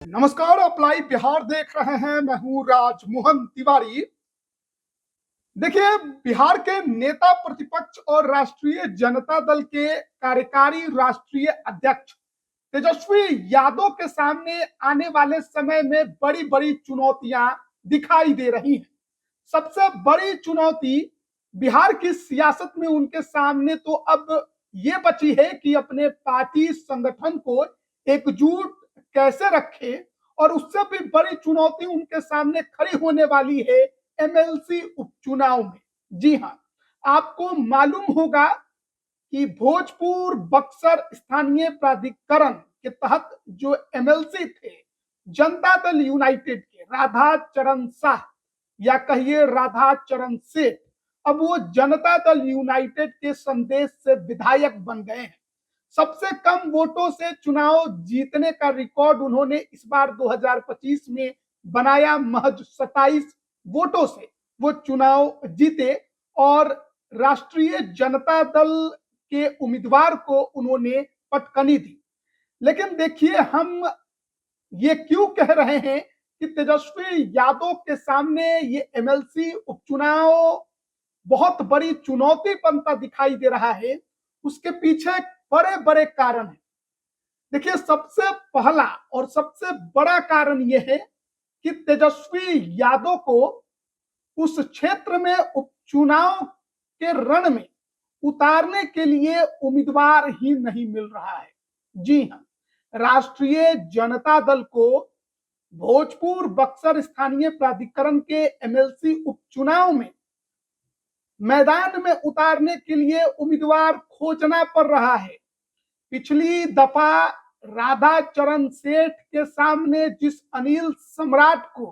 नमस्कार, आप लाइव बिहार देख रहे हैं। मैं हूं राजमोहन तिवारी। देखिए, बिहार के नेता प्रतिपक्ष और राष्ट्रीय जनता दल के कार्यकारी राष्ट्रीय अध्यक्ष तेजस्वी यादव के सामने आने वाले समय में बड़ी बड़ी चुनौतियां दिखाई दे रही हैं। सबसे बड़ी चुनौती बिहार की सियासत में उनके सामने तो अब ये बची है कि अपने पार्टी संगठन को एकजुट कैसे रखे। और उससे भी बड़ी चुनौती उनके सामने खड़ी होने वाली है एमएलसी उपचुनाव में। जी हाँ, आपको मालूम होगा कि भोजपुर बक्सर स्थानीय प्राधिकरण के तहत जो एमएलसी थे, जनता दल यूनाइटेड के राधा चरण शाह या कहिए राधा चरण सेठ, अब वो जनता दल यूनाइटेड के संदेश से विधायक बन गए हैं। सबसे कम वोटों से चुनाव जीतने का रिकॉर्ड उन्होंने इस बार 2025 में बनाया। महज 27 वोटों से वो चुनाव जीते और राष्ट्रीय जनता दल के उम्मीदवार को उन्होंने पटकनी दी। लेकिन देखिए, हम ये क्यों कह रहे हैं कि तेजस्वी यादव के सामने ये एमएलसी उपचुनाव बहुत बड़ी चुनौती बनता दिखाई दे रहा है। उसके पीछे बड़े बड़े कारण हैं। देखिए, सबसे पहला और सबसे बड़ा कारण यह है कि तेजस्वी यादव को उस क्षेत्र में उपचुनाव के रण में उतारने के लिए उम्मीदवार ही नहीं मिल रहा है। जी हाँ, राष्ट्रीय जनता दल को भोजपुर बक्सर स्थानीय प्राधिकरण के एमएलसी उपचुनाव में मैदान में उतारने के लिए उम्मीदवार खोजना पड़ रहा है। पिछली दफा राधा चरण सेठ के सामने जिस अनिल सम्राट को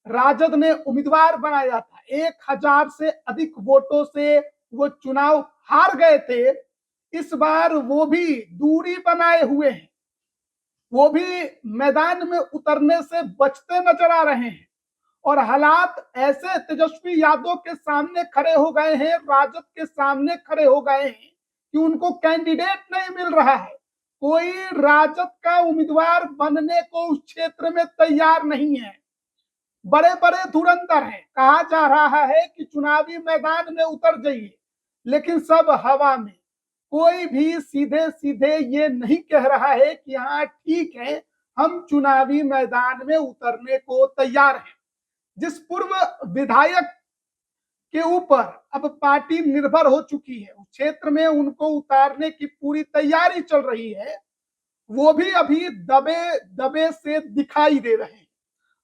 राजद ने उम्मीदवार बनाया था, 1000 से अधिक वोटों से वो चुनाव हार गए थे। इस बार वो भी दूरी बनाए हुए हैं, वो भी मैदान में उतरने से बचते नजर आ रहे हैं। और हालात ऐसे तेजस्वी यादव के सामने खड़े हो गए हैं, राजद के सामने खड़े हो गए हैं कि उनको कैंडिडेट नहीं मिल रहा है। कोई राजद का उम्मीदवार बनने को उस क्षेत्र में तैयार नहीं है। बड़े बड़े धुरंधर हैं, कहा जा रहा है कि चुनावी मैदान में उतर जाइए, लेकिन सब हवा में। कोई भी सीधे सीधे ये नहीं कह रहा है कि हाँ ठीक है, हम चुनावी मैदान में उतरने को तैयार हैं। जिस पूर्व विधायक के ऊपर अब पार्टी निर्भर हो चुकी है, उस क्षेत्र में उनको उतारने की पूरी तैयारी चल रही है, वो भी अभी दबे दबे से दिखाई दे रहे हैं।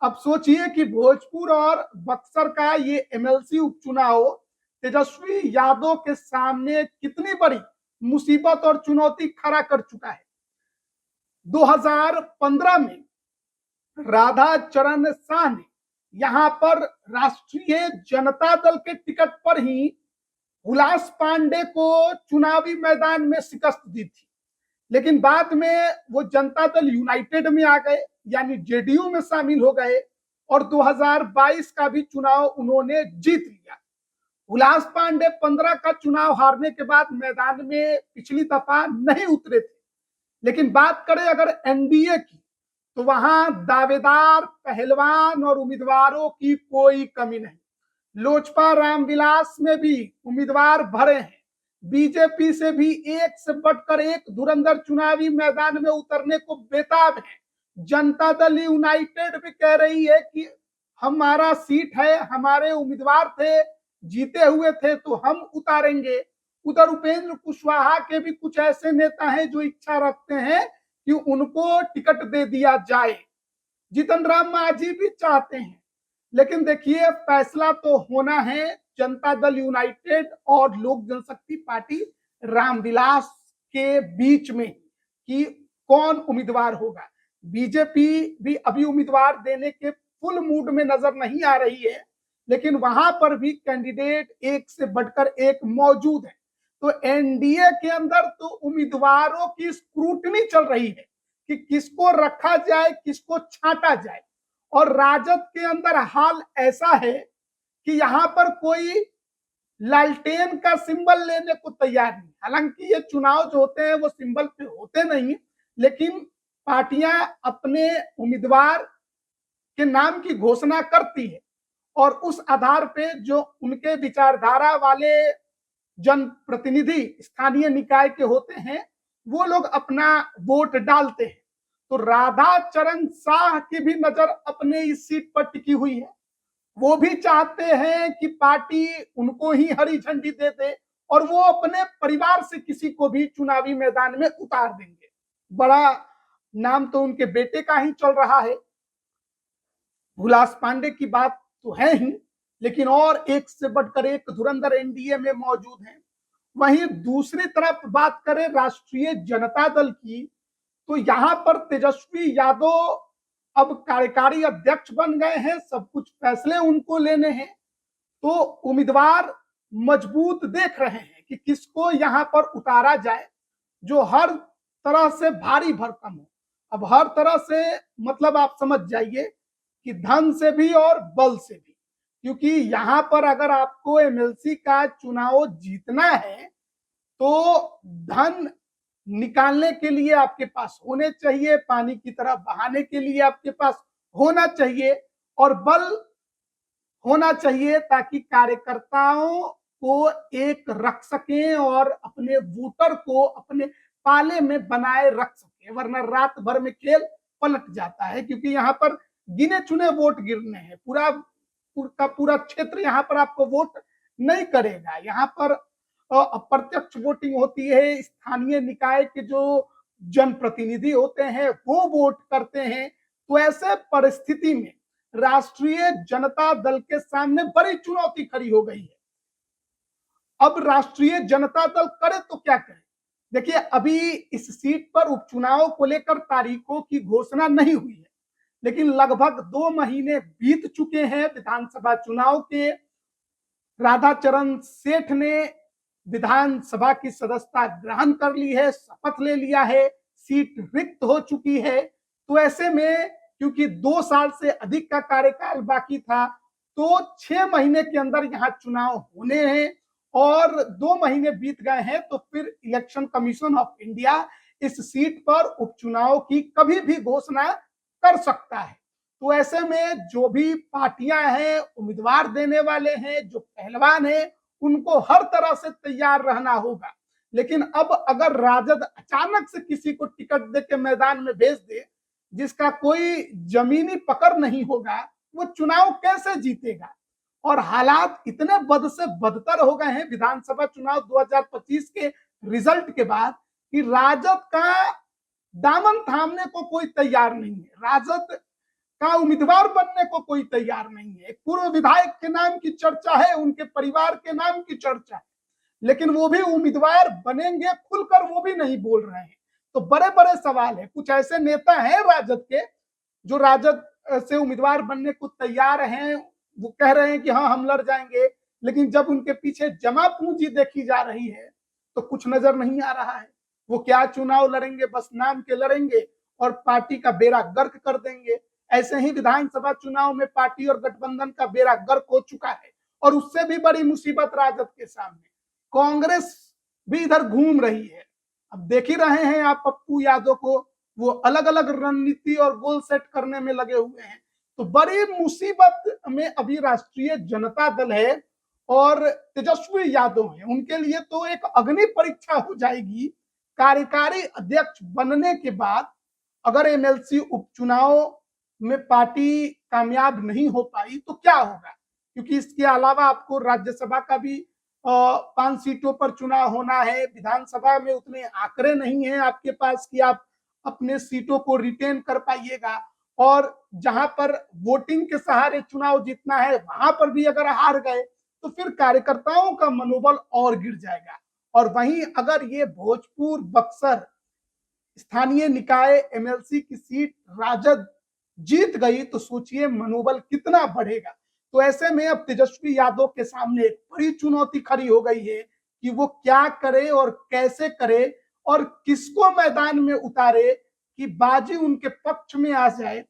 अब सोचिए कि भोजपुर और बक्सर का ये एमएलसी उपचुनाव तेजस्वी यादव के सामने कितनी बड़ी मुसीबत और चुनौती खड़ा कर चुका है। 2015 में राधा चरण शाह ने यहां पर राष्ट्रीय जनता दल के टिकट पर ही हुलास पांडे को चुनावी मैदान में शिकस्त दी थी। लेकिन बाद में वो जनता दल यूनाइटेड में आ गए, यानी जेडीयू में शामिल हो गए और 2022 का भी चुनाव उन्होंने जीत लिया। हुलास पांडे 15 का चुनाव हारने के बाद मैदान में पिछली दफा नहीं उतरे थे। लेकिन बात करें अगर एनडीए की, तो वहां दावेदार, पहलवान और उम्मीदवारों की कोई कमी नहीं। लोजपा रामविलास में भी उम्मीदवार भरे हैं। बीजेपी से भी एक से बढ़कर एक धुरंधर चुनावी मैदान में उतरने को बेताब है। जनता दल यूनाइटेड भी कह रही है कि हमारा सीट है, हमारे उम्मीदवार थे, जीते हुए थे तो हम उतारेंगे। उधर उपेंद्र कुशवाहा के भी कुछ ऐसे नेता हैं जो इच्छा रखते हैं कि उनको टिकट दे दिया जाए। जीतन राम मांझी भी चाहते हैं। लेकिन देखिए, फैसला तो होना है जनता दल यूनाइटेड और लोक जनशक्ति पार्टी रामविलास के बीच में कि कौन उम्मीदवार होगा। बीजेपी भी अभी उम्मीदवार देने के फुल मूड में नजर नहीं आ रही है, लेकिन वहां पर भी कैंडिडेट एक से बढ़कर एक मौजूद है। तो एनडीए के अंदर तो उम्मीदवारों की स्क्रूटनी चल रही है कि किसको रखा जाए, किसको छांटा जाए। और राजद के अंदर हाल ऐसा है कि यहां पर कोई लालटेन का सिंबल लेने को तैयार नहीं। हालांकि ये चुनाव जो होते हैं वो सिंबल पे होते नहीं, लेकिन पार्टियां अपने उम्मीदवार के नाम की घोषणा करती है और उस आधार पे जो उनके विचारधारा वाले जनप्रतिनिधि स्थानीय निकाय के होते हैं वो लोग अपना वोट डालते हैं। तो राधा चरण शाह की भी नजर अपने इस सीट पर टिकी हुई है। वो भी चाहते हैं कि पार्टी उनको ही हरी झंडी दे दे और वो अपने परिवार से किसी को भी चुनावी मैदान में उतार देंगे। बड़ा नाम तो उनके बेटे का ही चल रहा है, हुलास पांडे की बात तो है ही, लेकिन और एक से बढ़कर एक धुरंधर एनडीए में मौजूद हैं। वहीं दूसरी तरफ बात करें राष्ट्रीय जनता दल की, तो यहां पर तेजस्वी यादव अब कार्यकारी अध्यक्ष बन गए हैं, सब कुछ फैसले उनको लेने हैं। तो उम्मीदवार मजबूत देख रहे हैं कि किसको यहां पर उतारा जाए जो हर तरह से भारी भरकम हो। अब हर तरह से मतलब आप समझ जाइए कि धन से भी और बल से भी, क्योंकि यहां पर अगर आपको एमएलसी का चुनाव जीतना है तो धन निकालने के लिए आपके पास होने चाहिए, पानी की तरह बहाने के लिए आपके पास होना चाहिए और बल होना चाहिए ताकि कार्यकर्ताओं को एक रख सकें और अपने वोटर को अपने पाले में बनाए रख सके, वरना रात भर में खेल पलट जाता है। क्योंकि यहाँ पर गिने चुने वोट गिरने हैं, पूरा पूरा क्षेत्र यहाँ पर आपको वोट नहीं करेगा। यहाँ पर अप्रत्यक्ष वोटिंग होती है, स्थानीय निकाय के जो जनप्रतिनिधि होते हैं वो वोट करते हैं। तो ऐसे परिस्थिति में राष्ट्रीय जनता दल के सामने बड़ी चुनौती खड़ी हो गई है। अब राष्ट्रीय जनता दल करे तो क्या करे? देखिए, अभी इस सीट पर उपचुनाव को लेकर तारीखों की घोषणा नहीं हुई है, लेकिन लगभग 2 महीने बीत चुके हैं विधानसभा चुनाव के। राधाचरण सेठ ने विधानसभा की सदस्यता ग्रहण कर ली है, शपथ ले लिया है, सीट रिक्त हो चुकी है। तो ऐसे में क्योंकि 2 साल से अधिक का कार्यकाल बाकी था, तो 6 महीने के अंदर यहाँ चुनाव होने हैं और 2 महीने बीत गए हैं, तो फिर इलेक्शन कमीशन ऑफ इंडिया इस सीट पर उपचुनाव की कभी भी घोषणा कर सकता है। तो ऐसे में जो भी पार्टियां हैं, उम्मीदवार देने वाले हैं, जो पहलवान हैं, उनको हर तरह से तैयार रहना होगा। लेकिन अब अगर राजद अचानक से किसी को टिकट दे के मैदान में भेज दे जिसका कोई जमीनी पकड़ नहीं होगा, वो चुनाव कैसे जीतेगा? और हालात इतने बद से बदतर हो गए हैं विधानसभा चुनाव 2025 के रिजल्ट के बाद कि राजद का दामन थामने को कोई तैयार नहीं है, राजद का उम्मीदवार बनने को कोई तैयार नहीं है। पूर्व विधायक के नाम की चर्चा है, उनके परिवार के नाम की चर्चा है, लेकिन वो भी उम्मीदवार बनेंगे खुलकर वो भी नहीं बोल रहे हैं। तो बड़े बड़े सवाल है। कुछ ऐसे नेता हैं राजद के जो राजद से उम्मीदवार बनने को तैयार हैं, वो कह रहे हैं कि हाँ हम लड़ जाएंगे, लेकिन जब उनके पीछे जमा पूंजी देखी जा रही है तो कुछ नजर नहीं आ रहा है। वो क्या चुनाव लड़ेंगे, बस नाम के लड़ेंगे और पार्टी का बेड़ा गर्क कर देंगे। ऐसे ही विधानसभा चुनाव में पार्टी और गठबंधन का बेड़ा गर्क हो चुका है और उससे भी बड़ी मुसीबत राजद के सामने कांग्रेस भी इधर घूम रही है। अब देख ही रहे हैं आप पप्पू यादव को, वो अलग अलग रणनीति और गोल सेट करने में लगे हुए हैं। तो बड़ी मुसीबत में अभी राष्ट्रीय जनता दल है और तेजस्वी यादव है। उनके लिए तो एक अग्नि परीक्षा हो जाएगी। कार्यकारी अध्यक्ष बनने के बाद अगर एमएलसी उपचुनाव में पार्टी कामयाब नहीं हो पाई तो क्या होगा? क्योंकि इसके अलावा आपको राज्यसभा का भी 5 सीटों पर चुनाव होना है। विधानसभा में उतने आंकड़े नहीं है आपके पास कि आप अपने सीटों को रिटेन कर पाइएगा, और जहां पर वोटिंग के सहारे चुनाव जीतना है वहां पर भी अगर हार गए तो फिर कार्यकर्ताओं का मनोबल और गिर जाएगा। और वहीं अगर ये भोजपुर बक्सर स्थानीय निकाय एमएलसी की सीट राजद जीत गई तो सोचिए मनोबल कितना बढ़ेगा। तो ऐसे में अब तेजस्वी यादव के सामने एक बड़ी चुनौती खड़ी हो गई है कि वो क्या करे और कैसे करे और किसको मैदान में उतारे कि बाजी उनके पक्ष में आ जाए।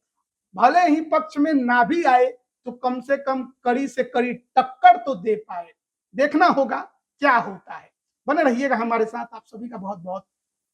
भले ही पक्ष में ना भी आए तो कम से कम कड़ी से कड़ी टक्कर तो दे पाए। देखना होगा क्या होता है। बने रहिएगा हमारे साथ। आप सभी का बहुत बहुत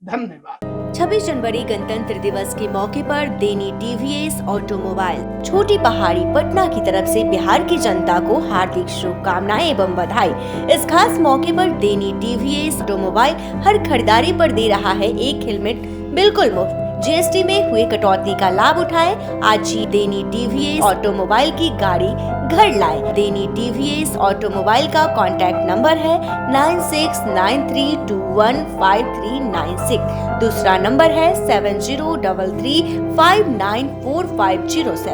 धन्यवाद। 26 जनवरी गणतंत्र दिवस के मौके पर देनी टीवीएस ऑटोमोबाइल छोटी पहाड़ी पटना की तरफ से बिहार की जनता को हार्दिक शुभकामनाएं एवं बधाई। इस खास मौके पर देनी टीवीएस ऑटोमोबाइल हर खरीदारी पर दे रहा है एक हेलमेट बिल्कुल मुफ्त। जीएसटी में हुए कटौती का लाभ उठाए। आज ही देनी टीवीएस ऑटोमोबाइल की गाड़ी घर लाए। देनी टीवीएस ऑटोमोबाइल का कॉन्टैक्ट नंबर है 9693215396। दूसरा नंबर है 7033594507।